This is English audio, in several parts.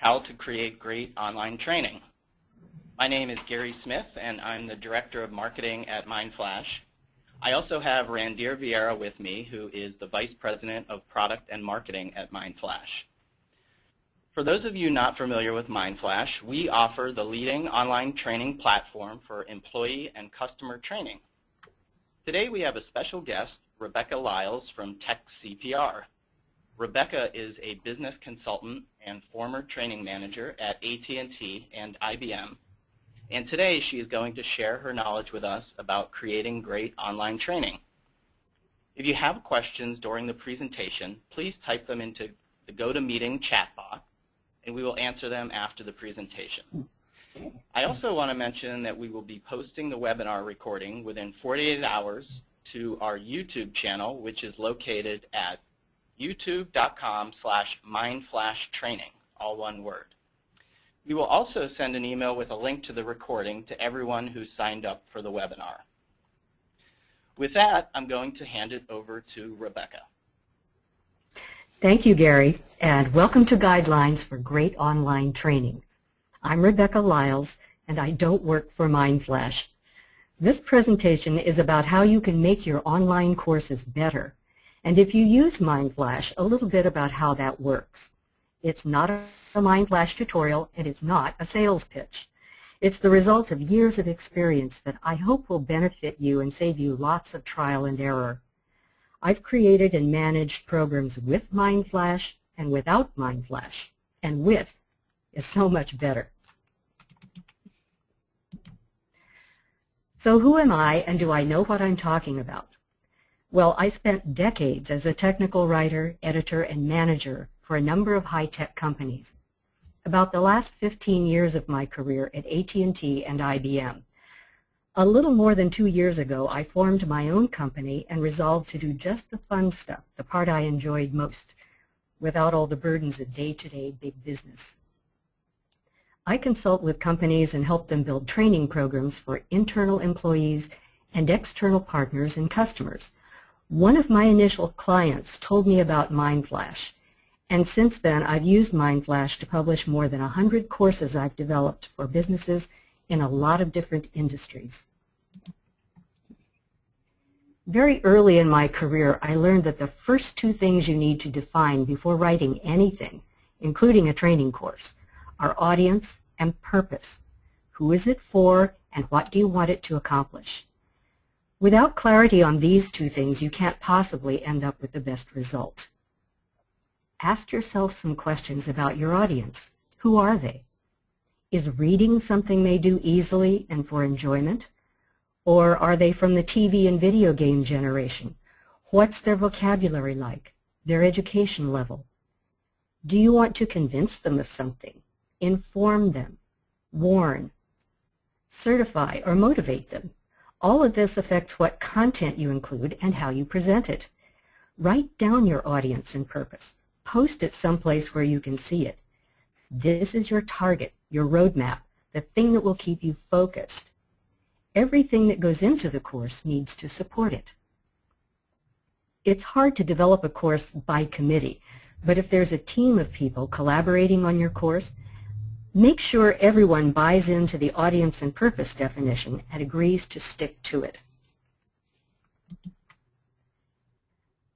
how to create great online training. My name is Gary Smith, and I'm the Director of Marketing at MindFlash. I also have Randir Vieira with me, who is the Vice President of Product and Marketing at MindFlash. For those of you not familiar with MindFlash, we offer the leading online training platform for employee and customer training. Today we have a special guest, Rebbecca Lyles from Tech CPR. Rebbecca is a business consultant and former training manager at AT&T and IBM. And today she is going to share her knowledge with us about creating great online training. If you have questions during the presentation, please type them into the Gotomeeting chat box, and we will answer them after the presentation. I also want to mention that we will be posting the webinar recording within 48 hours to our YouTube channel, which is located at youtube.com/mindflashtraining, all one word. We will also send an email with a link to the recording to everyone who signed up for the webinar. With that, I'm going to hand it over to Rebbecca. Thank you, Gary, and welcome to Guidelines for Great Online Training. I'm Rebbecca Lyles, and I don't work for MindFlash. This presentation is about how you can make your online courses better, and if you use MindFlash, a little bit about how that works. It's not a MindFlash tutorial, and it's not a sales pitch. It's the result of years of experience that I hope will benefit you and save you lots of trial and error. I've created and managed programs with MindFlash and without MindFlash, and with is so much better. So who am I, and do I know what I'm talking about? Well, I spent decades as a technical writer, editor, and manager for a number of high-tech companies. About the last 15 years of my career at AT&T and IBM. A little more than 2 years ago, I formed my own company and resolved to do just the fun stuff, the part I enjoyed most, without all the burdens of day-to-day big business. I consult with companies and help them build training programs for internal employees and external partners and customers. One of my initial clients told me about MindFlash, and since then I've used MindFlash to publish more than 100 courses I've developed for businesses in a lot of different industries. Very early in my career, I learned that the first two things you need to define before writing anything, including a training course, are audience and purpose. Who is it for, and what do you want it to accomplish? Without clarity on these two things, you can't possibly end up with the best result. Ask yourself some questions about your audience. Who are they? Is reading something they do easily and for enjoyment? Or are they from the TV and video game generation? What's their vocabulary like? Their education level? Do you want to convince them of something? Inform them? Warn? Certify or motivate them? All of this affects what content you include and how you present it. Write down your audience and purpose. Post it someplace where you can see it. This is your target, your roadmap, the thing that will keep you focused. Everything that goes into the course needs to support it. It's hard to develop a course by committee, but if there's a team of people collaborating on your course, make sure everyone buys into the audience and purpose definition and agrees to stick to it.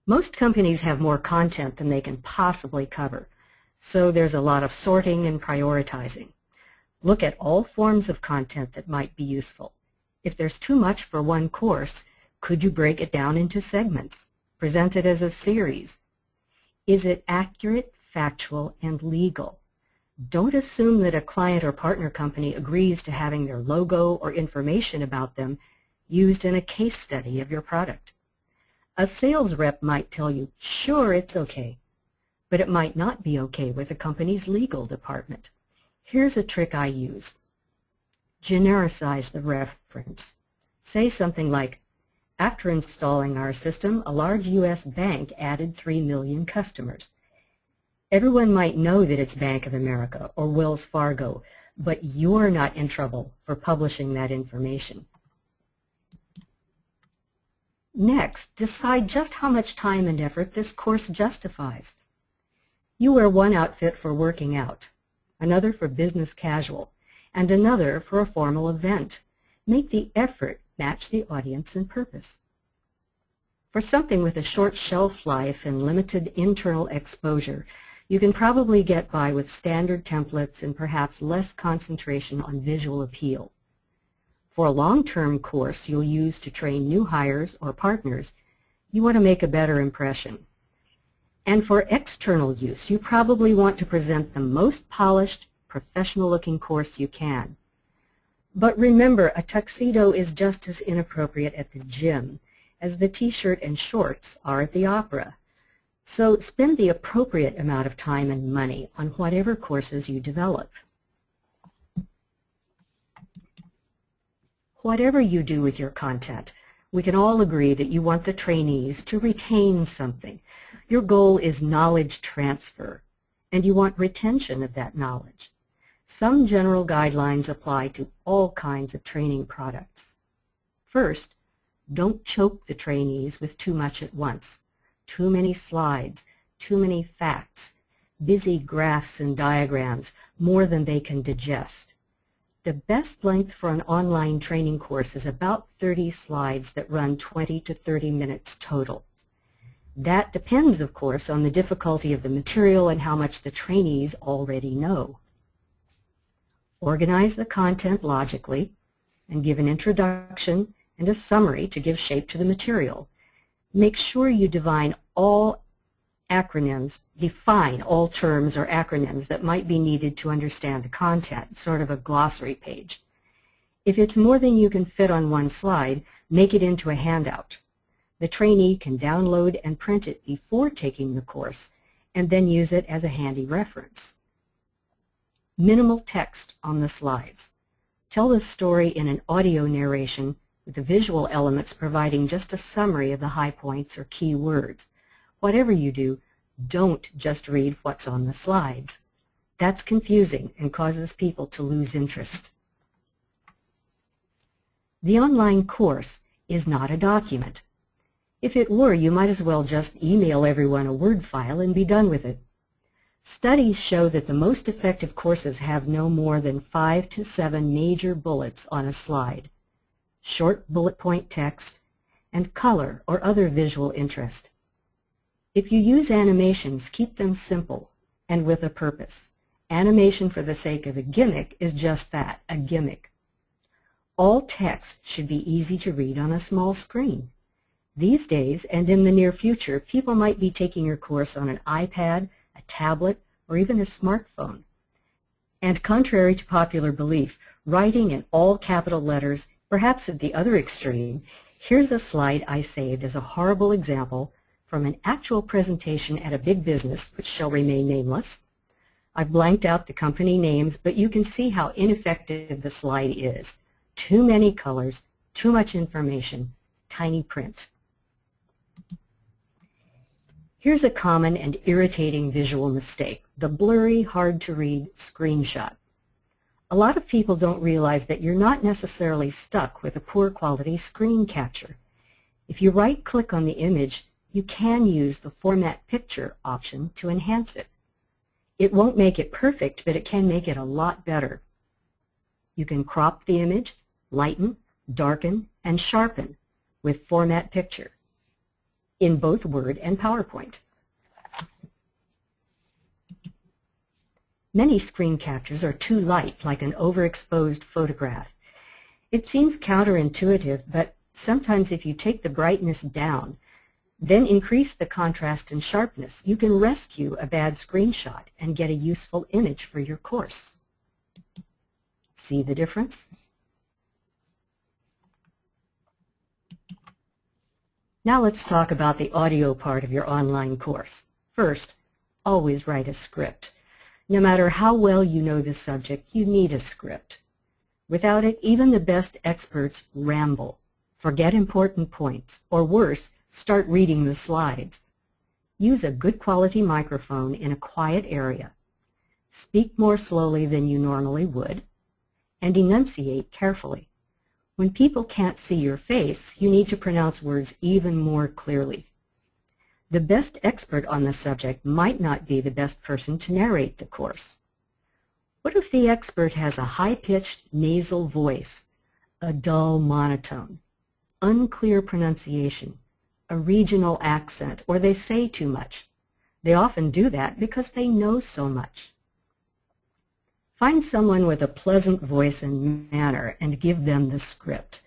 Most companies have more content than they can possibly cover, so there's a lot of sorting and prioritizing. Look at all forms of content that might be useful. If there's too much for one course, could you break it down into segments? Present it as a series? Is it accurate, factual, and legal? Don't assume that a client or partner company agrees to having their logo or information about them used in a case study of your product. A sales rep might tell you, sure, it's okay, but it might not be okay with a company's legal department. Here's a trick I use. Genericize the reference. Say something like, after installing our system, a large U.S. bank added 3 million customers. Everyone might know that it's Bank of America or Wells Fargo, but you're not in trouble for publishing that information. Next, decide just how much time and effort this course justifies. You wear one outfit for working out. another for business casual, and another for a formal event. Make the effort match the audience and purpose. For something with a short shelf life and limited internal exposure, you can probably get by with standard templates and perhaps less concentration on visual appeal. For a long-term course you'll use to train new hires or partners, you want to make a better impression. And for external use, you probably want to present the most polished, professional-looking course you can. But remember, a tuxedo is just as inappropriate at the gym as the t-shirt and shorts are at the opera. So spend the appropriate amount of time and money on whatever courses you develop. Whatever you do with your content, we can all agree that you want the trainees to retain something. Your goal is knowledge transfer, and you want retention of that knowledge. Some general guidelines apply to all kinds of training products. First, don't choke the trainees with too much at once. Too many slides, too many facts, busy graphs and diagrams, more than they can digest. The best length for an online training course is about 30 slides that run 20 to 30 minutes total. That depends, of course, on the difficulty of the material and how much the trainees already know. Organize the content logically and give an introduction and a summary to give shape to the material. Make sure you define all terms or acronyms that might be needed to understand the content, sort of a glossary page. If it's more than you can fit on one slide, make it into a handout. The trainee can download and print it before taking the course and then use it as a handy reference. Minimal text on the slides. Tell the story in an audio narration with the visual elements providing just a summary of the high points or key words. Whatever you do, don't just read what's on the slides. That's confusing and causes people to lose interest. The online course is not a document. If it were, you might as well just email everyone a Word file and be done with it. Studies show that the most effective courses have no more than 5 to 7 major bullets on a slide, short bullet point text, and color or other visual interest. If you use animations, keep them simple and with a purpose. Animation for the sake of a gimmick is just that, a gimmick. All text should be easy to read on a small screen. These days, and in the near future, people might be taking your course on an iPad, a tablet, or even a smartphone. And contrary to popular belief, writing in all capital letters, perhaps at the other extreme, here's a slide I saved as a horrible example from an actual presentation at a big business, which shall remain nameless. I've blanked out the company names, but you can see how ineffective the slide is. Too many colors, too much information, tiny print. Here's a common and irritating visual mistake, the blurry, hard-to-read screenshot. A lot of people don't realize that you're not necessarily stuck with a poor quality screen capture. If you right-click on the image, you can use the Format Picture option to enhance it. It won't make it perfect, but it can make it a lot better. You can crop the image, lighten, darken, and sharpen with Format Picture in both Word and PowerPoint. Many screen captures are too light, like an overexposed photograph. It seems counterintuitive, but sometimes if you take the brightness down, then increase the contrast and sharpness, you can rescue a bad screenshot and get a useful image for your course. See the difference? Now let's talk about the audio part of your online course. First, always write a script. No matter how well you know the subject, you need a script. Without it, even the best experts ramble, forget important points, or worse, start reading the slides. Use a good quality microphone in a quiet area. Speak more slowly than you normally would, and enunciate carefully. When people can't see your face, you need to pronounce words even more clearly. The best expert on the subject might not be the best person to narrate the course. What if the expert has a high-pitched nasal voice, a dull monotone, unclear pronunciation, a regional accent, or they say too much? They often do that because they know so much. Find someone with a pleasant voice and manner and give them the script.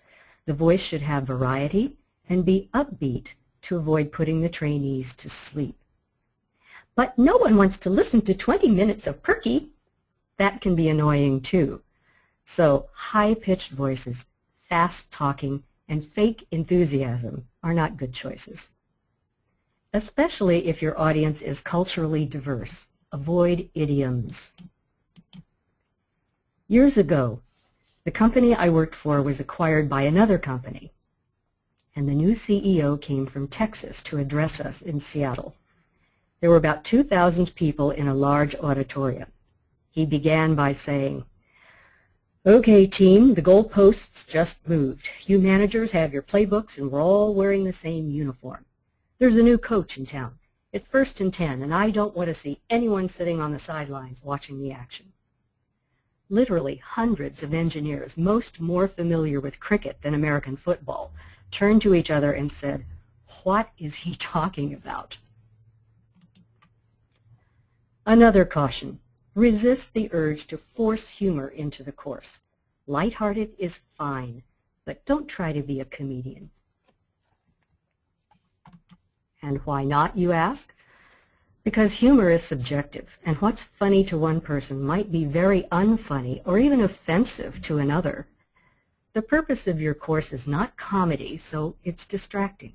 The voice should have variety and be upbeat to avoid putting the trainees to sleep. But no one wants to listen to 20 minutes of perky. That can be annoying too. So high-pitched voices, fast talking, and fake enthusiasm are not good choices. Especially if your audience is culturally diverse. Avoid idioms. Years ago, the company I worked for was acquired by another company, and the new CEO came from Texas to address us in Seattle. There were about 2,000 people in a large auditorium. He began by saying, "Okay, team, the goalposts just moved. You managers have your playbooks and we're all wearing the same uniform. There's a new coach in town. It's 1st and 10, and I don't want to see anyone sitting on the sidelines watching the action." Literally hundreds of engineers, most more familiar with cricket than American football, turned to each other and said, "What is he talking about?" Another caution. Resist the urge to force humor into the course. Lighthearted is fine, but don't try to be a comedian. And why not, you ask? Because humor is subjective, and what's funny to one person might be very unfunny or even offensive to another. The purpose of your course is not comedy, so it's distracting.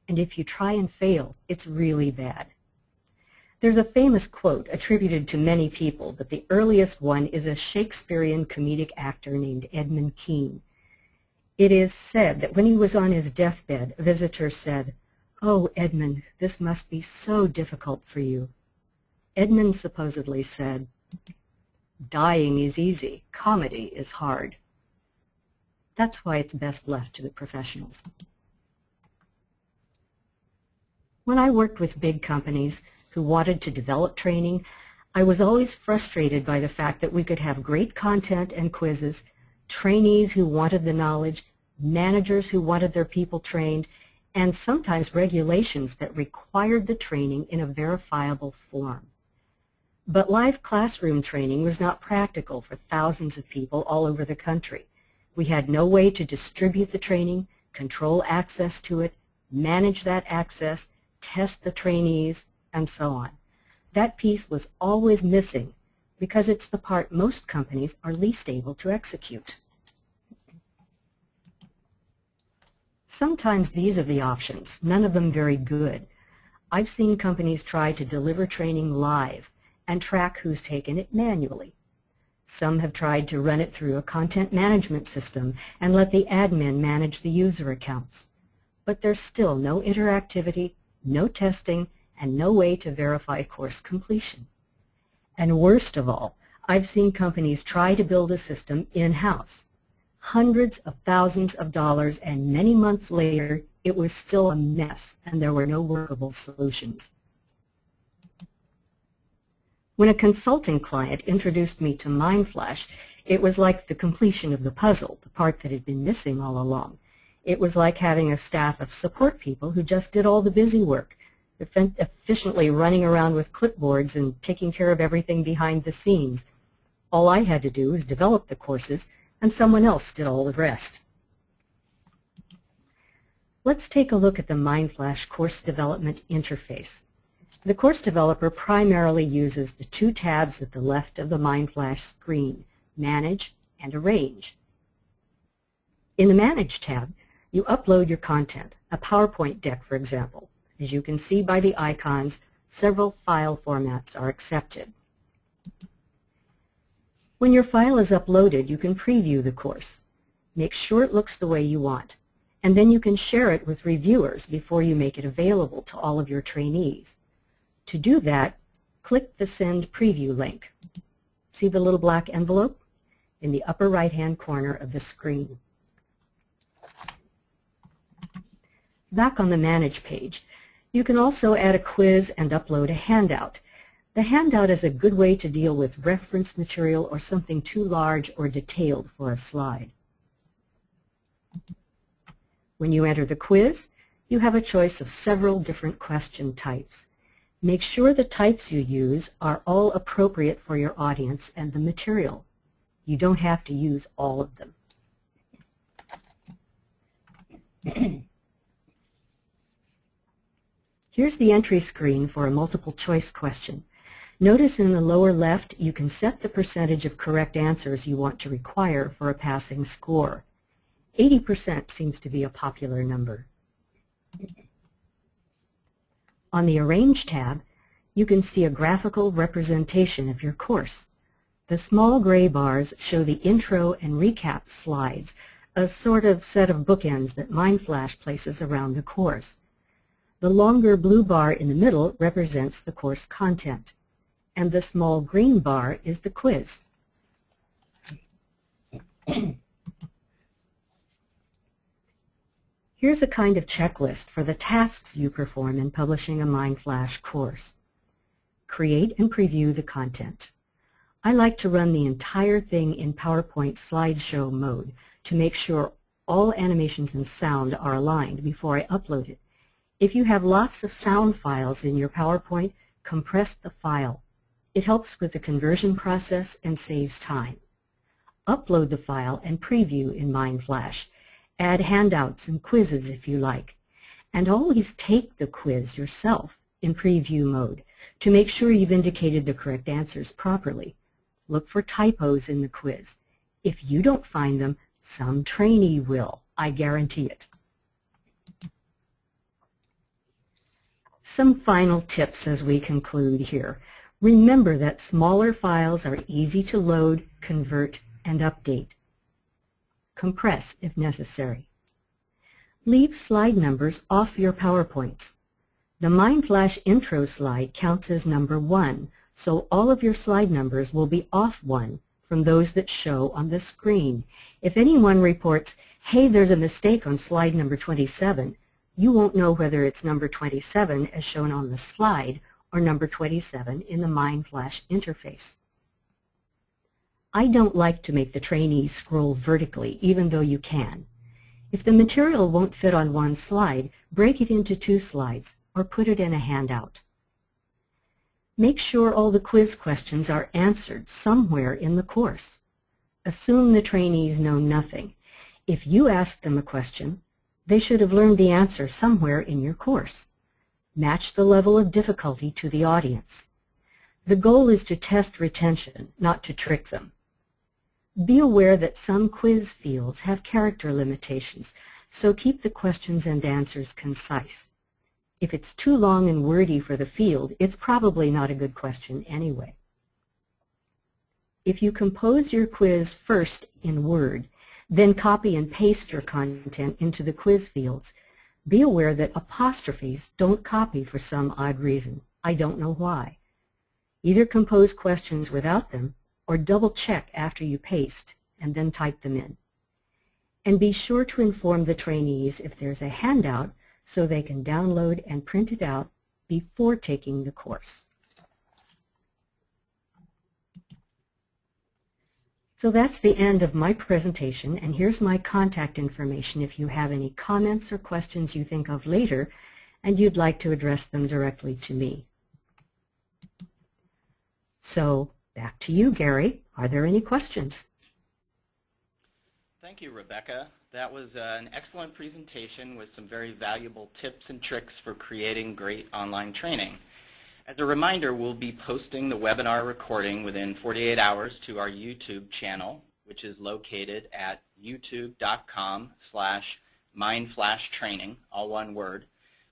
And if you try and fail, it's really bad. There's a famous quote attributed to many people, but the earliest one is a Shakespearean comedic actor named Edmund Kean. It is said that when he was on his deathbed, a visitor said, "Oh, Edmund, this must be so difficult for you." Edmund supposedly said, "Dying is easy, comedy is hard." That's why it's best left to the professionals. When I worked with big companies who wanted to develop training, I was always frustrated by the fact that we could have great content and quizzes, trainees who wanted the knowledge, managers who wanted their people trained, and sometimes regulations that required the training in a verifiable form. But live classroom training was not practical for thousands of people all over the country. We had no way to distribute the training, control access to it, manage that access, test the trainees, and so on. That piece was always missing because it's the part most companies are least able to execute. Sometimes these are the options, none of them very good. I've seen companies try to deliver training live and track who's taken it manually. Some have tried to run it through a content management system and let the admin manage the user accounts. But there's still no interactivity, no testing, and no way to verify course completion. And worst of all, I've seen companies try to build a system in-house. Hundreds of thousands of dollars, and many months later, it was still a mess, and there were no workable solutions. When a consulting client introduced me to MindFlash, it was like the completion of the puzzle, the part that had been missing all along. It was like having a staff of support people who just did all the busy work, efficiently running around with clipboards and taking care of everything behind the scenes. All I had to do was develop the courses, and someone else did all the rest. Let's take a look at the MindFlash course development interface. The course developer primarily uses the two tabs at the left of the MindFlash screen, Manage and Arrange. In the Manage tab, you upload your content, a PowerPoint deck, for example. As you can see by the icons, several file formats are accepted. When your file is uploaded, you can preview the course. Make sure it looks the way you want, and then you can share it with reviewers before you make it available to all of your trainees. To do that, click the Send Preview link. See the little black envelope? In the upper right-hand corner of the screen. Back on the Manage page, you can also add a quiz and upload a handout. The handout is a good way to deal with reference material or something too large or detailed for a slide. When you enter the quiz, you have a choice of several different question types. Make sure the types you use are all appropriate for your audience and the material. You don't have to use all of them. Here's the entry screen for a multiple choice question. Notice in the lower left you can set the percentage of correct answers you want to require for a passing score. 80% seems to be a popular number. On the Arrange tab, you can see a graphical representation of your course. The small gray bars show the intro and recap slides, a sort of set of bookends that MindFlash places around the course. The longer blue bar in the middle represents the course content, and the small green bar is the quiz. Here's a kind of checklist for the tasks you perform in publishing a MindFlash course. Create and preview the content. I like to run the entire thing in PowerPoint slideshow mode to make sure all animations and sound are aligned before I upload it. If you have lots of sound files in your PowerPoint, compress the file. It helps with the conversion process and saves time. Upload the file and preview in MindFlash. Add handouts and quizzes if you like. And always take the quiz yourself in preview mode to make sure you've indicated the correct answers properly. Look for typos in the quiz. If you don't find them, some trainee will. I guarantee it. Some final tips as we conclude here. Remember that smaller files are easy to load, convert, and update. Compress if necessary. Leave slide numbers off your PowerPoints. The MindFlash intro slide counts as number 1, so all of your slide numbers will be off 1 from those that show on the screen. If anyone reports, hey, there's a mistake on slide number 27, you won't know whether it's number 27 as shown on the slide or number 27 in the MindFlash interface. I don't like to make the trainees scroll vertically, even though you can. If the material won't fit on one slide, break it into 2 slides or put it in a handout. Make sure all the quiz questions are answered somewhere in the course. Assume the trainees know nothing. If you ask them a question, they should have learned the answer somewhere in your course. Match the level of difficulty to the audience. The goal is to test retention, not to trick them. Be aware that some quiz fields have character limitations, so keep the questions and answers concise. If it's too long and wordy for the field, it's probably not a good question anyway. If you compose your quiz first in Word, then copy and paste your content into the quiz fields, be aware that apostrophes don't copy for some odd reason. I don't know why. Either compose questions without them, or double-check after you paste and then type them in. And be sure to inform the trainees if there's a handout so they can download and print it out before taking the course. So that's the end of my presentation, and here's my contact information if you have any comments or questions you think of later and you'd like to address them directly to me. So back to you, Gary. Are there any questions? Thank you, Rebecca. That was an excellent presentation with some very valuable tips and tricks for creating great online training. As a reminder, we'll be posting the webinar recording within 48 hours to our YouTube channel, which is located at youtube.com/mindflashtraining, all one word.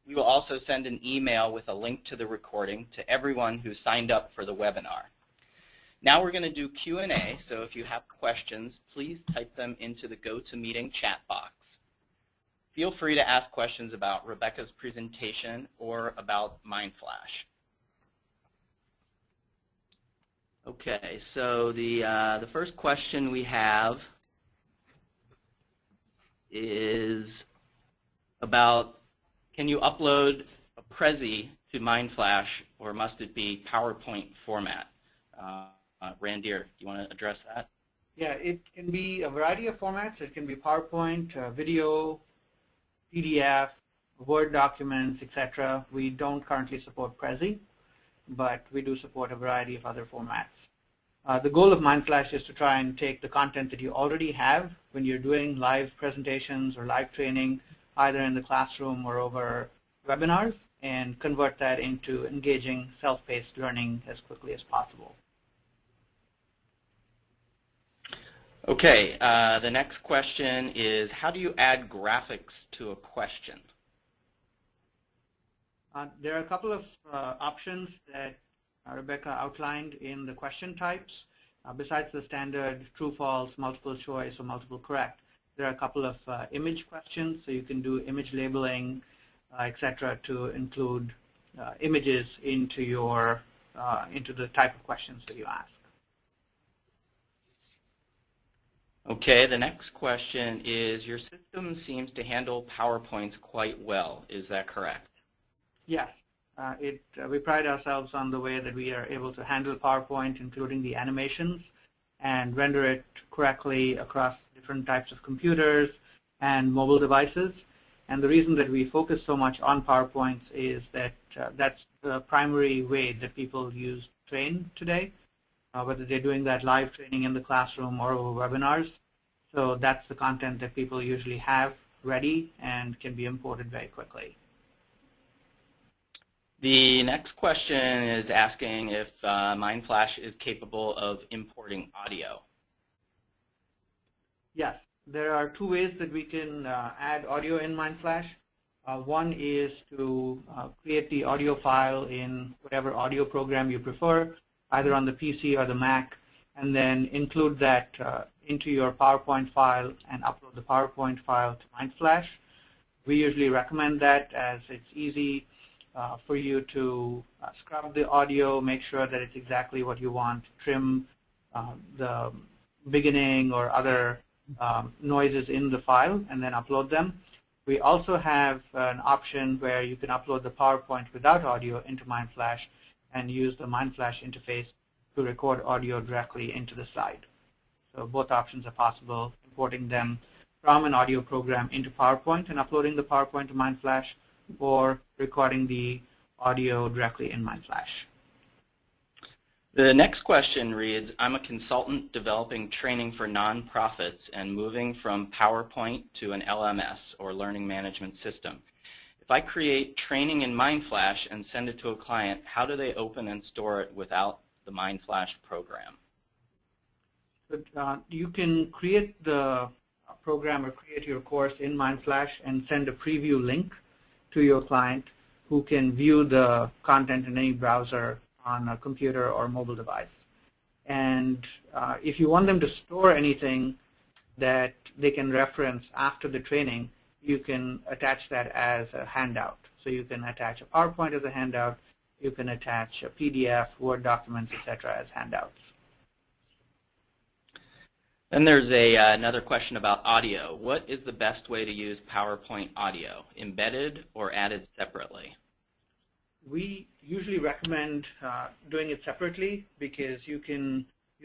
We will also send an email with a link to the recording to everyone who signed up for the webinar. Now we're going to do Q&A, so if you have questions, please type them into the Gotomeeting chat box. Feel free to ask questions about Rebecca's presentation or about MindFlash. Okay, so the first question we have is about, can you upload a Prezi to MindFlash, or must it be PowerPoint format? Randir, do you want to address that? Yeah, it can be a variety of formats. It can be PowerPoint, video, PDF, Word documents, etc. We don't currently support Prezi, but we do support a variety of other formats. The goal of MindFlash is to try and take the content that you already have when you're doing live presentations or live training, either in the classroom or over webinars, and convert that into engaging self-paced learning as quickly as possible. Okay, the next question is, how do you add graphics to a question? There are a couple of options that Rebbecca outlined in the question types. Besides the standard true, false, multiple choice, or multiple correct, there are a couple of image questions, so you can do image labeling, etc., to include images into your into the type of questions that you ask. Okay, the next question is, your system seems to handle PowerPoints quite well. Is that correct? Yes. We pride ourselves on the way that we are able to handle PowerPoint, including the animations, and render it correctly across different types of computers and mobile devices. And the reason that we focus so much on PowerPoints is that that's the primary way that people use train today, whether they're doing that live training in the classroom or over webinars. So that's the content that people usually have ready and can be imported very quickly. The next question is asking if MindFlash is capable of importing audio. Yes, there are two ways that we can add audio in MindFlash. One is to create the audio file in whatever audio program you prefer, either on the PC or the Mac, and then include that into your PowerPoint file and upload the PowerPoint file to MindFlash. We usually recommend that, as it's easy for you to scrub the audio, make sure that it's exactly what you want, trim the beginning or other noises in the file, and then upload them. We also have an option where you can upload the PowerPoint without audio into MindFlash and use the MindFlash interface to record audio directly into the slide. So both options are possible, importing them from an audio program into PowerPoint and uploading the PowerPoint to MindFlash, or recording the audio directly in MindFlash. The next question reads, I'm a consultant developing training for nonprofits and moving from PowerPoint to an LMS, or learning management system. If I create training in MindFlash and send it to a client, how do they open and store it without the MindFlash program? You can create the program or create your course in MindFlash and send a preview link to your client, who can view the content in any browser on a computer or mobile device. And if you want them to store anything that they can reference after the training, you can attach that as a handout. So you can attach a PowerPoint as a handout, you can attach a PDF, Word documents, etc. as handouts. Then there's another question about audio. What is the best way to use PowerPoint audio, embedded or added separately? We usually recommend doing it separately, because you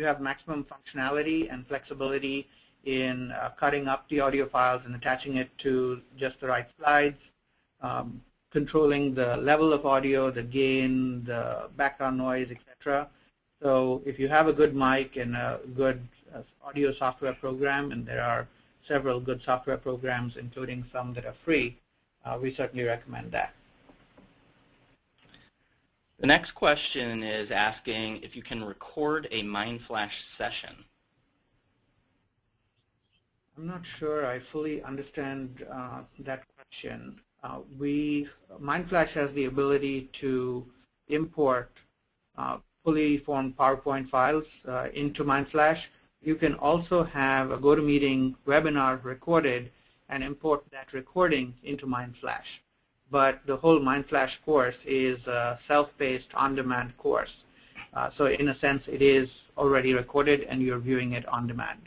have maximum functionality and flexibility in cutting up the audio files and attaching it to just the right slides, controlling the level of audio, the gain, the background noise, etc. So if you have a good mic and a good audio software program, and there are several good software programs, including some that are free, we certainly recommend that. The next question is asking if you can record a MindFlash session. I'm not sure I fully understand that question. MindFlash has the ability to import fully formed PowerPoint files into MindFlash. You can also have a Gotomeeting webinar recorded and import that recording into MindFlash. But the whole MindFlash course is a self-paced, on-demand course. So in a sense, it is already recorded and you're viewing it on demand.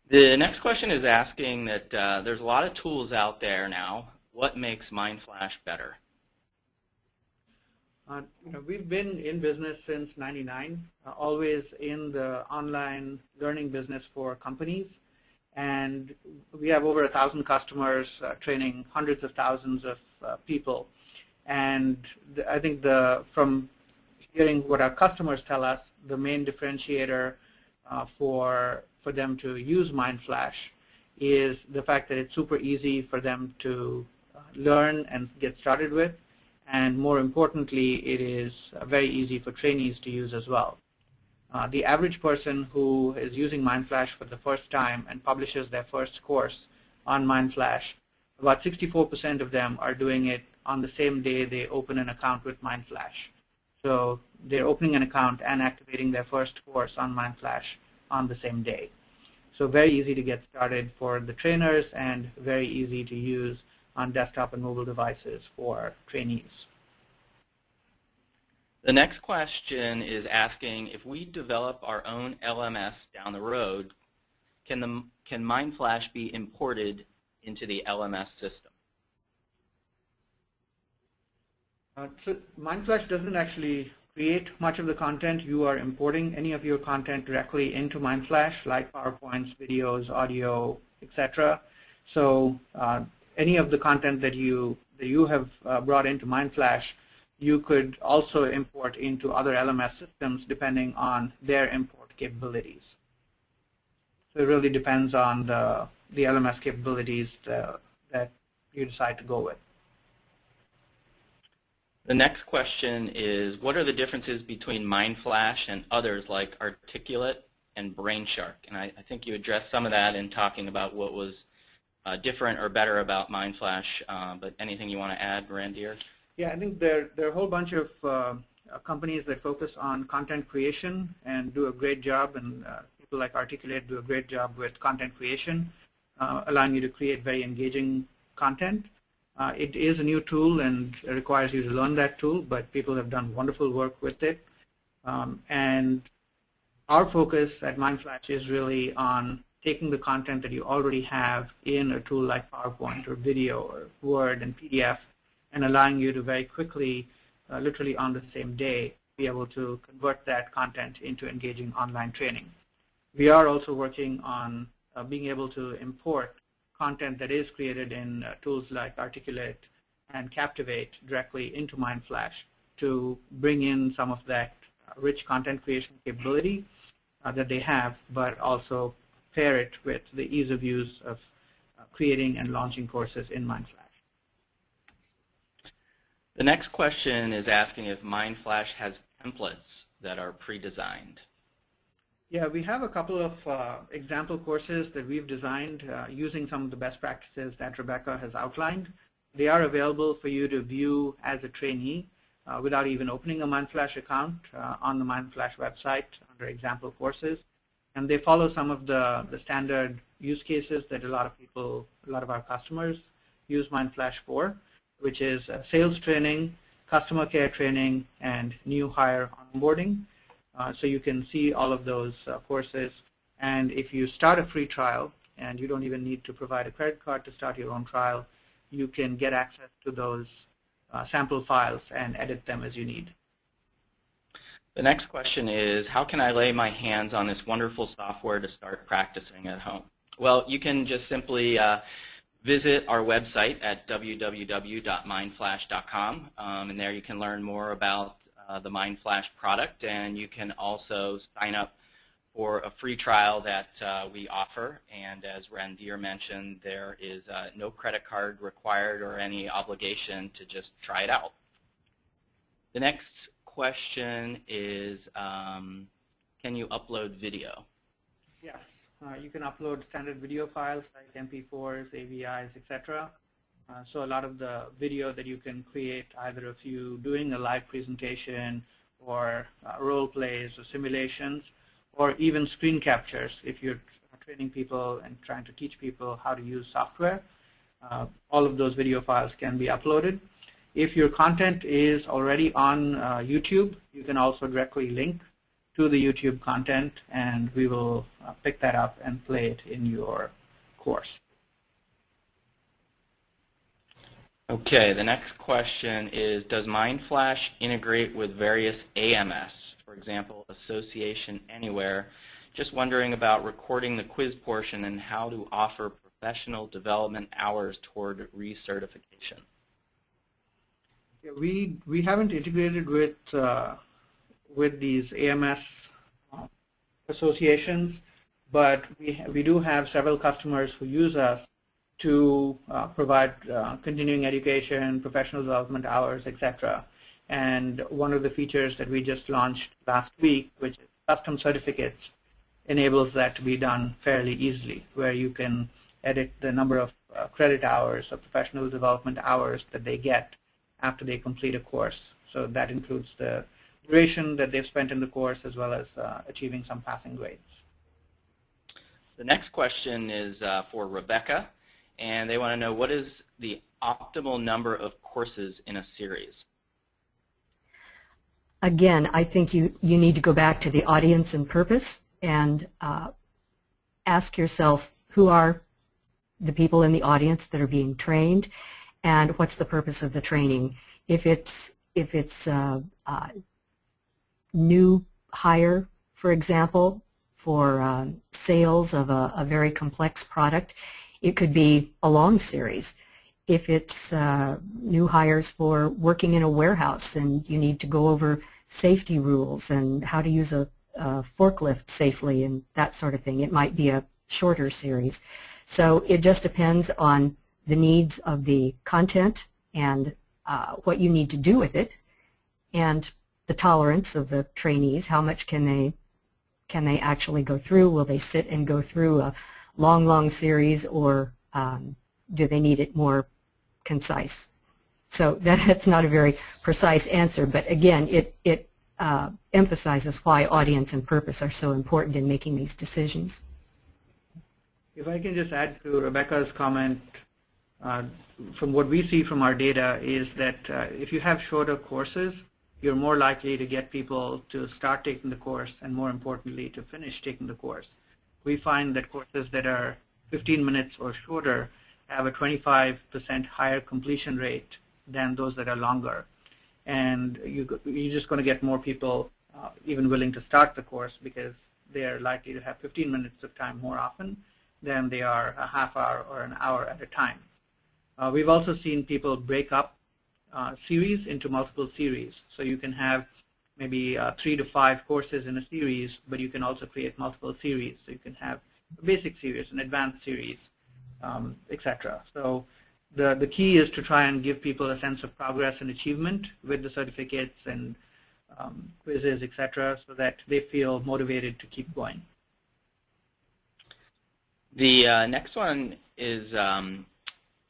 The next question is asking that there's a lot of tools out there now. What makes MindFlash better? We've been in business since '99, always in the online learning business for companies, and we have over 1,000 customers training hundreds of thousands of people. And I think from hearing what our customers tell us, the main differentiator for them to use MindFlash is the fact that it's super easy for them to learn and get started with. And more importantly, it is very easy for trainees to use as well. The average person who is using MindFlash for the first time and publishes their first course on MindFlash, about 64% of them are doing it on the same day they open an account with MindFlash. So they're opening an account and activating their first course on MindFlash on the same day. So very easy to get started for the trainers and very easy to use on desktop and mobile devices for trainees. The next question is asking, if we develop our own LMS down the road, can MindFlash be imported into the LMS system? So MindFlash doesn't actually create much of the content. You are importing any of your content directly into MindFlash, like PowerPoints, videos, audio, etc. So any of the content that you have brought into MindFlash, you could also import into other LMS systems depending on their import capabilities. So it really depends on the LMS capabilities that you decide to go with. The next question is, what are the differences between MindFlash and others like Articulate and BrainShark? And I think you addressed some of that in talking about what was different or better about MindFlash, but anything you want to add, Randir? Yeah, I think there are a whole bunch of companies that focus on content creation and do a great job, and people like Articulate do a great job with content creation, allowing you to create very engaging content. It is a new tool and it requires you to learn that tool, but people have done wonderful work with it. And our focus at MindFlash is really on taking the content that you already have in a tool like PowerPoint or video or Word and PDF and allowing you to very quickly, literally on the same day, be able to convert that content into engaging online training. We are also working on being able to import content that is created in tools like Articulate and Captivate directly into MindFlash to bring in some of that rich content creation capability that they have, but also pair it with the ease of use of creating and launching courses in MindFlash. The next question is asking if MindFlash has templates that are pre-designed. Yeah, we have a couple of example courses that we've designed using some of the best practices that Rebbecca has outlined. They are available for you to view as a trainee without even opening a MindFlash account on the MindFlash website under example courses. And they follow some of the standard use cases that a lot of our customers use MindFlash for, which is sales training, customer care training, and new hire onboarding. So you can see all of those courses. And if you start a free trial, and you don't even need to provide a credit card to start your own trial, you can get access to those sample files and edit them as you need. The next question is, how can I lay my hands on this wonderful software to start practicing at home? Well, you can just simply visit our website at www.mindflash.com, and there you can learn more about the MindFlash product, and you can also sign up for a free trial that we offer. And as Randir mentioned, there is no credit card required or any obligation to just try it out. The next question is, can you upload video? Yes, you can upload standard video files like MP4s, AVIs, etc. So a lot of the video that you can create, either of you doing a live presentation or role plays or simulations, or even screen captures if you're training people and trying to teach people how to use software. All of those video files can be uploaded. If your content is already on YouTube, you can also directly link to the YouTube content, and we will pick that up and play it in your course. Okay, the next question is, does MindFlash integrate with various AMS, for example, Association Anywhere? Just wondering about recording the quiz portion and how to offer professional development hours toward recertification. Yeah, we haven't integrated with these AMS associations, but we do have several customers who use us to provide continuing education, professional development hours, etc. And one of the features that we just launched last week, which is custom certificates, enables that to be done fairly easily, where you can edit the number of credit hours or professional development hours that they get after they complete a course. So that includes the duration that they've spent in the course as well as achieving some passing grades. The next question is for Rebbecca, and they want to know, what is the optimal number of courses in a series? Again, I think you need to go back to the audience and purpose and ask yourself, who are the people in the audience that are being trained, and what's the purpose of the training? If it's new hire, for example, for sales of a very complex product, it could be a long series. If it's new hires for working in a warehouse and you need to go over safety rules and how to use a forklift safely and that sort of thing, it might be a shorter series. So it just depends on the needs of the content and what you need to do with it, and the tolerance of the trainees. How much can they actually go through? Will they sit and go through a long series, or do they need it more concise? So that's not a very precise answer, but again, it emphasizes why audience and purpose are so important in making these decisions. If I can just add to Rebbecca's comment, from what we see from our data is that if you have shorter courses, you're more likely to get people to start taking the course and, more importantly, to finish taking the course. We find that courses that are 15 minutes or shorter have a 25% higher completion rate than those that are longer. And you're just going to get more people even willing to start the course because they're likely to have 15 minutes of time more often than they are a half hour or an hour at a time. We've also seen people break up series into multiple series. So you can have maybe 3 to 5 courses in a series, but you can also create multiple series. So you can have a basic series, an advanced series, etc. So the key is to try and give people a sense of progress and achievement with the certificates and quizzes, etc., so that they feel motivated to keep going. The next one is,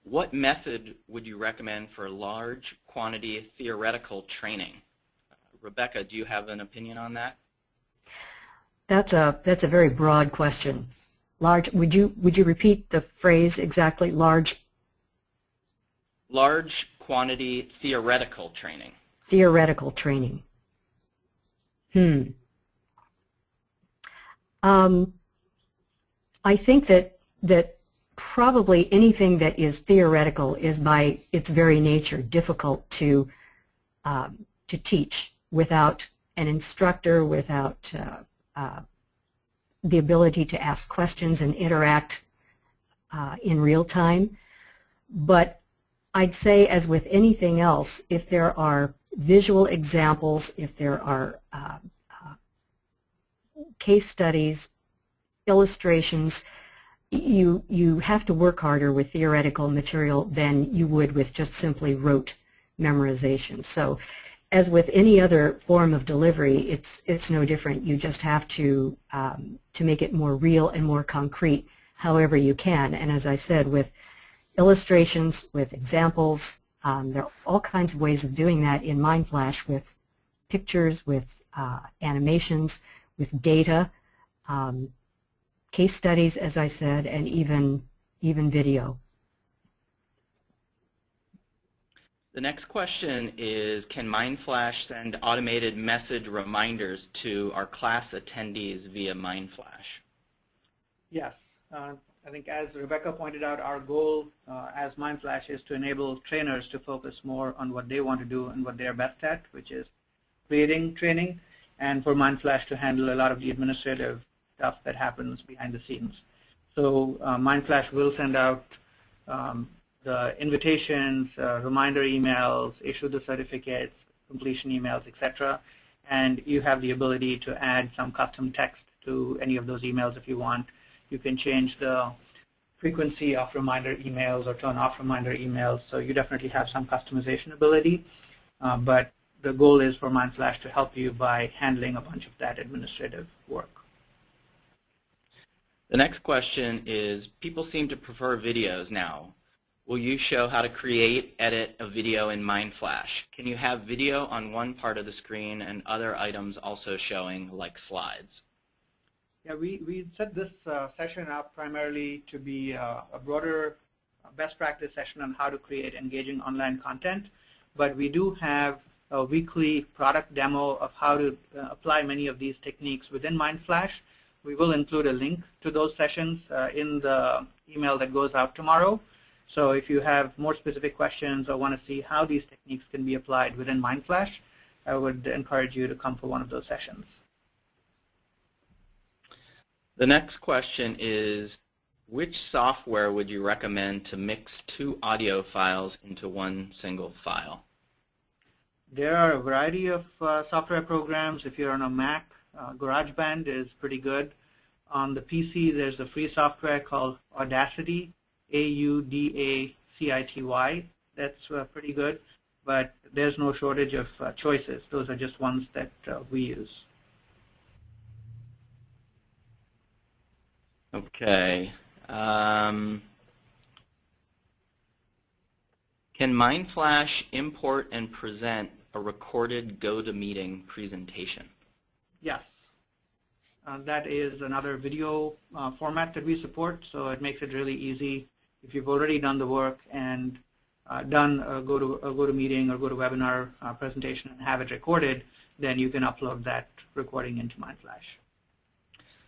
what method would you recommend for large quantity theoretical training? Rebbecca, do you have an opinion on that? That's a very broad question. Large. Would you repeat the phrase exactly? Large. Large quantity theoretical training. Theoretical training. I think that probably anything that is theoretical is by its very nature difficult to teach without an instructor, without the ability to ask questions and interact in real time. But I'd say, as with anything else, if there are visual examples, if there are case studies, illustrations, you have to work harder with theoretical material than you would with just simply rote memorization. So as with any other form of delivery, it's no different. You just have to make it more real and more concrete however you can. And as I said, with illustrations, with examples, there are all kinds of ways of doing that in MindFlash, with pictures, with animations, with data, case studies, as I said, and even video. The next question is, can MindFlash send automated message reminders to our class attendees via MindFlash? Yes. I think as Rebbecca pointed out, our goal as MindFlash is to enable trainers to focus more on what they want to do and what they are best at, which is creating training, and for MindFlash to handle a lot of the administrative stuff that happens behind the scenes. So MindFlash will send out the invitations, reminder emails, issue the certificates, completion emails, etc. And you have the ability to add some custom text to any of those emails if you want. You can change the frequency of reminder emails or turn off reminder emails. So you definitely have some customization ability. But the goal is for MindFlash to help you by handling a bunch of that administrative work. The next question is, people seem to prefer videos now. Will you show how to create, edit a video in MindFlash? Can you have video on one part of the screen and other items also showing, like slides? Yeah, we set this session up primarily to be a broader best practice session on how to create engaging online content, but we do have a weekly product demo of how to apply many of these techniques within MindFlash. We will include a link to those sessions in the email that goes out tomorrow. So if you have more specific questions or want to see how these techniques can be applied within MindFlash, I would encourage you to come for one of those sessions. The next question is, which software would you recommend to mix two audio files into one single file? There are a variety of software programs. If you're on a Mac, GarageBand is pretty good. On the PC, there's a free software called Audacity, A-U-D-A-C-I-T-Y. That's pretty good, but there's no shortage of choices. Those are just ones that we use. Okay. Can MindFlash import and present a recorded Gotomeeting presentation? Yes. That is another video format that we support, so it makes it really easy. If you've already done the work and done a Gotomeeting or GoToWebinar presentation and have it recorded, then you can upload that recording into MindFlash.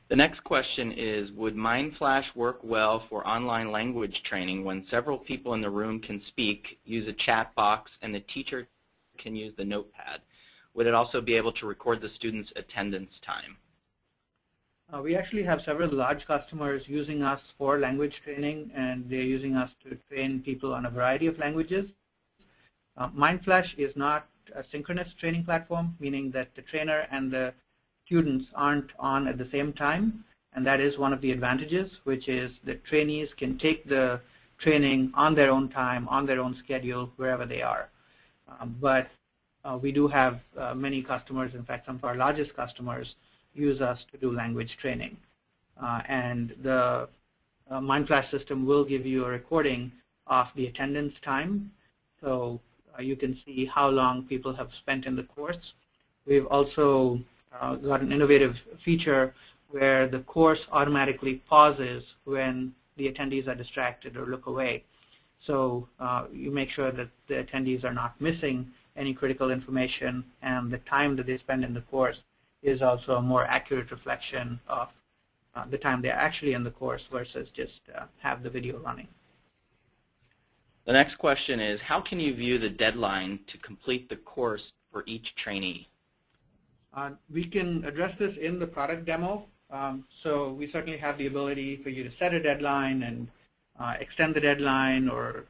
The next question is, would MindFlash work well for online language training when several people in the room can speak, use a chat box, and the teacher can use the notepad? Would it also be able to record the students' attendance time? We actually have several large customers using us for language training, and they're using us to train people on a variety of languages. MindFlash is not a synchronous training platform, meaning that the trainer and the students aren't on at the same time, and that is one of the advantages, which is that trainees can take the training on their own time, on their own schedule, wherever they are. But we do have many customers, in fact some of our largest customers, use us to do language training. And the MindFlash system will give you a recording of the attendance time, so you can see how long people have spent in the course. We've also got an innovative feature where the course automatically pauses when the attendees are distracted or look away. So you make sure that the attendees are not missing any critical information, and the time that they spend in the course is also a more accurate reflection of the time they're actually in the course versus just have the video running. The next question is, how can you view the deadline to complete the course for each trainee? We can address this in the product demo. So we certainly have the ability for you to set a deadline and extend the deadline or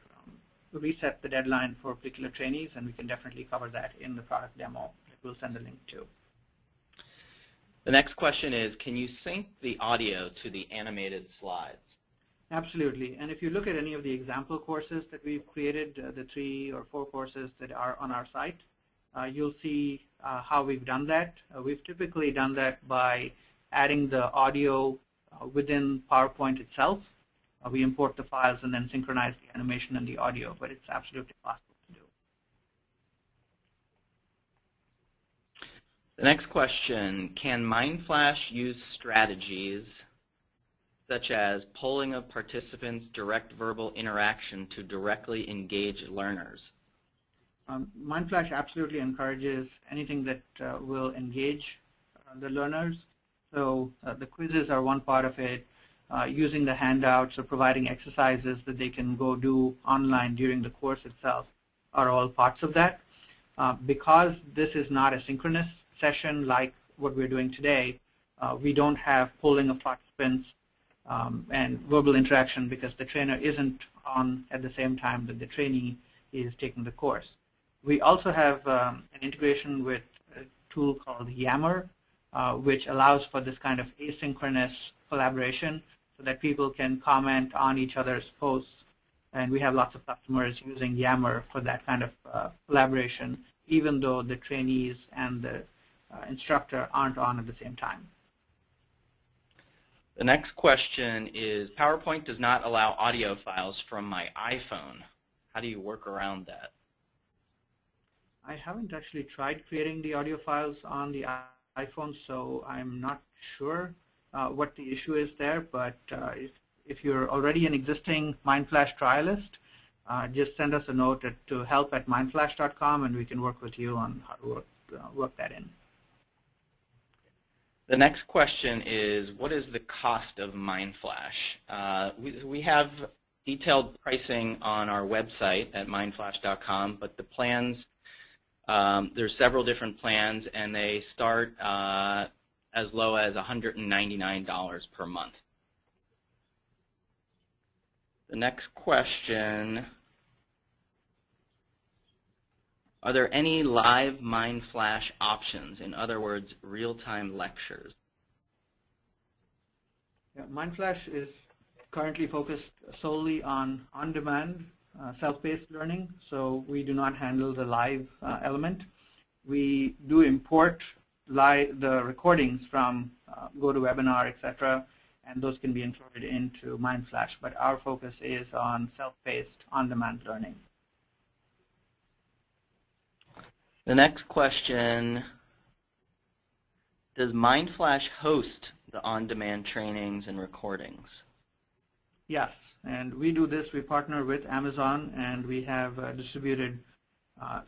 reset the deadline for particular trainees, and we can definitely cover that in the product demo that we'll send a link to. The next question is, can you sync the audio to the animated slides? Absolutely. And if you look at any of the example courses that we've created, the 3 or 4 courses that are on our site, you'll see how we've done that. We've typically done that by adding the audio within PowerPoint itself. We import the files and then synchronize the animation and the audio, but it's absolutely possible to do. The next question, can MindFlash use strategies such as polling of participants, direct verbal interaction to directly engage learners? MindFlash absolutely encourages anything that will engage the learners. So the quizzes are one part of it. using the handouts or providing exercises that they can go do online during the course itself are all parts of that. Because this is not a synchronous session like what we're doing today, we don't have polling of participants and verbal interaction because the trainer isn't on at the same time that the trainee is taking the course. We also have an integration with a tool called Yammer, which allows for this kind of asynchronous collaboration so that people can comment on each other's posts. And we have lots of customers using Yammer for that kind of collaboration, even though the trainees and the instructor aren't on at the same time. The next question is, PowerPoint does not allow audio files from my iPhone. How do you work around that? I haven't actually tried creating the audio files on the iPhone, so I'm not sure what the issue is there. But if you're already an existing MindFlash trialist, just send us a note to help@mindflash.com, and we can work with you on how to work that in. The next question is, what is the cost of MindFlash? We have detailed pricing on our website at mindflash.com, but the plans, there's several different plans, and they start as low as $199 per month. The next question, are there any live MindFlash options? In other words, real-time lectures? Yeah, MindFlash is currently focused solely on on-demand, self-paced learning, so we do not handle the live element. We do import the recordings from GoToWebinar, etc., and those can be included into MindFlash, but our focus is on self-paced, on-demand learning. The next question, does MindFlash host the on-demand trainings and recordings? Yes, and we do this. We partner with Amazon, and we have a distributed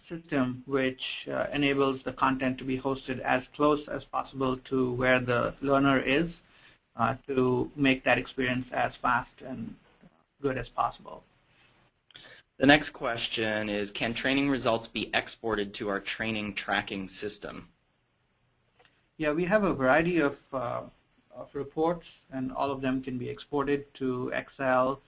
system which enables the content to be hosted as close as possible to where the learner is to make that experience as fast and good as possible. The next question is, can training results be exported to our training tracking system? Yeah, we have a variety of reports, and all of them can be exported to Excel.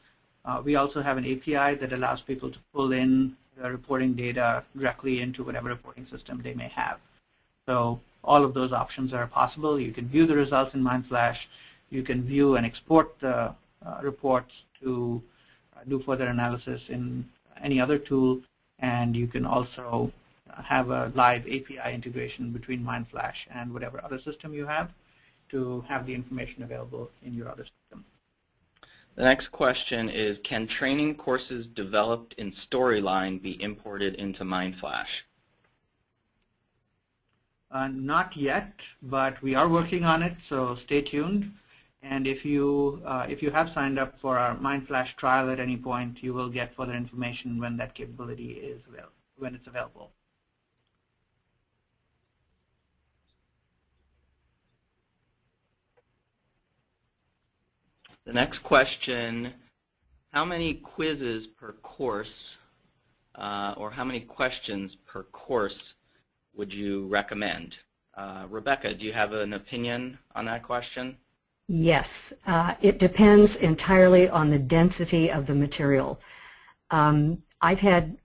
We also have an API that allows people to pull in the reporting data directly into whatever reporting system they may have. So all of those options are possible. You can view the results in MindFlash. You can view and export the reports to do further analysis in any other tool, and you can also have a live API integration between MindFlash and whatever other system you have to have the information available in your other system. The next question is, can training courses developed in Storyline be imported into MindFlash? Not yet, but we are working on it, so stay tuned. And if you have signed up for our MindFlash trial at any point, you will get further information when that capability is available. The next question, how many quizzes per course or how many questions per course would you recommend? Rebecca, do you have an opinion on that question? Yes, it depends entirely on the density of the material. I've had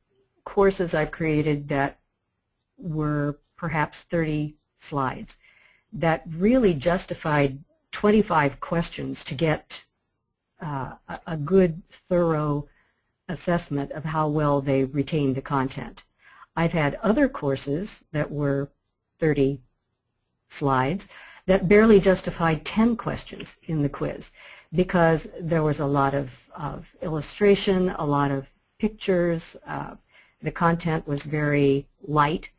courses I've created that were perhaps 30 slides that really justified 25 questions to get a good, thorough assessment of how well they retained the content. I've had other courses that were 30 slides that barely justified 10 questions in the quiz because there was a lot of illustration, a lot of pictures, the content was very light,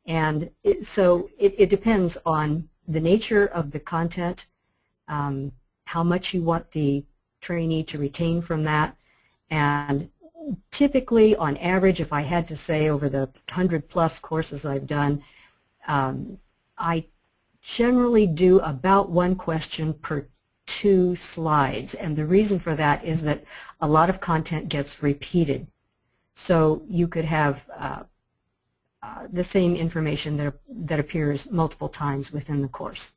and so it depends on the nature of the content, how much you want the trainee to retain from that, and typically on average, if I had to say over the 100+ courses I've done, I generally do about one question per 2 slides, and the reason for that is that a lot of content gets repeated. So you could have the same information that appears multiple times within the course.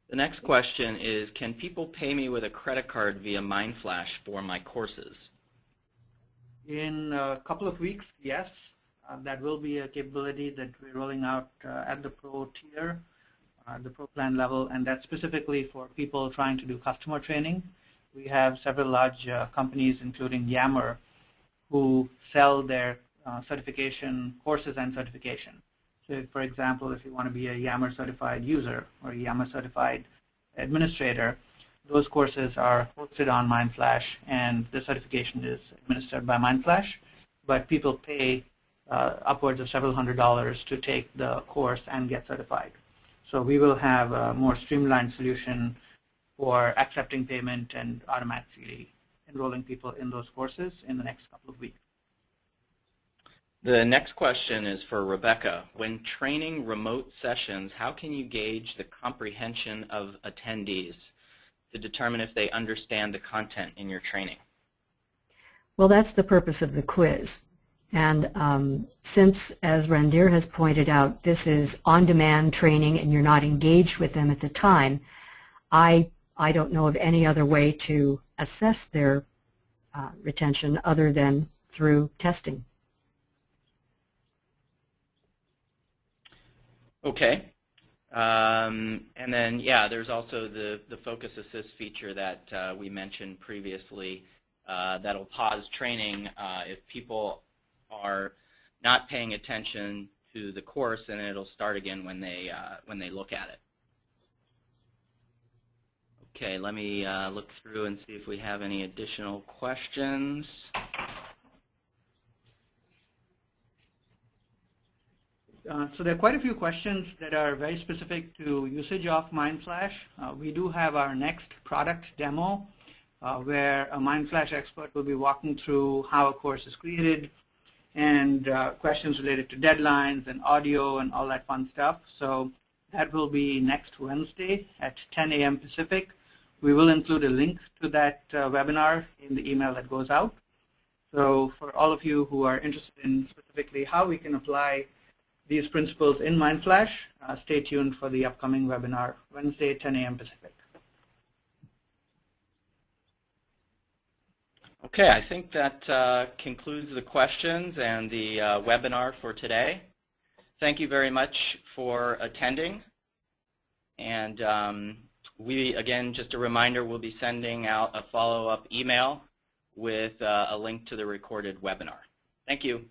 The next question is, can people pay me with a credit card via MindFlash for my courses? In a couple of weeks, yes. That will be a capability that we're rolling out at the Pro tier, the Pro plan level, and that's specifically for people trying to do customer training. We have several large companies, including Yammer, who sell their certification courses and certification. So, for example, if you want to be a Yammer certified user or a Yammer certified administrator, those courses are hosted on MindFlash, and the certification is administered by MindFlash, but people pay upwards of several $100s to take the course and get certified. So we will have a more streamlined solution for accepting payment and automatically enrolling people in those courses in the next couple of weeks. The next question is for Rebbecca. When training remote sessions, how can you gauge the comprehension of attendees to determine if they understand the content in your training? Well, that's the purpose of the quiz. And since, as Randir has pointed out, this is on-demand training and you're not engaged with them at the time, I don't know of any other way to assess their retention other than through testing. Okay. And then, yeah, there's also the Focus Assist feature that we mentioned previously that'll pause training if people are not paying attention to the course, and it'll start again when they look at it. Okay, let me look through and see if we have any additional questions. So there are quite a few questions that are very specific to usage of MindFlash. We do have our next product demo where a MindFlash expert will be walking through how a course is created and questions related to deadlines and audio and all that fun stuff. So that will be next Wednesday at 10 a.m. Pacific. We will include a link to that webinar in the email that goes out. So for all of you who are interested in specifically how we can apply these principles in MindFlash, stay tuned for the upcoming webinar, Wednesday, 10 a.m. Pacific. Okay, I think that concludes the questions and the webinar for today. Thank you very much for attending. And again, just a reminder, we'll be sending out a follow-up email with a link to the recorded webinar. Thank you.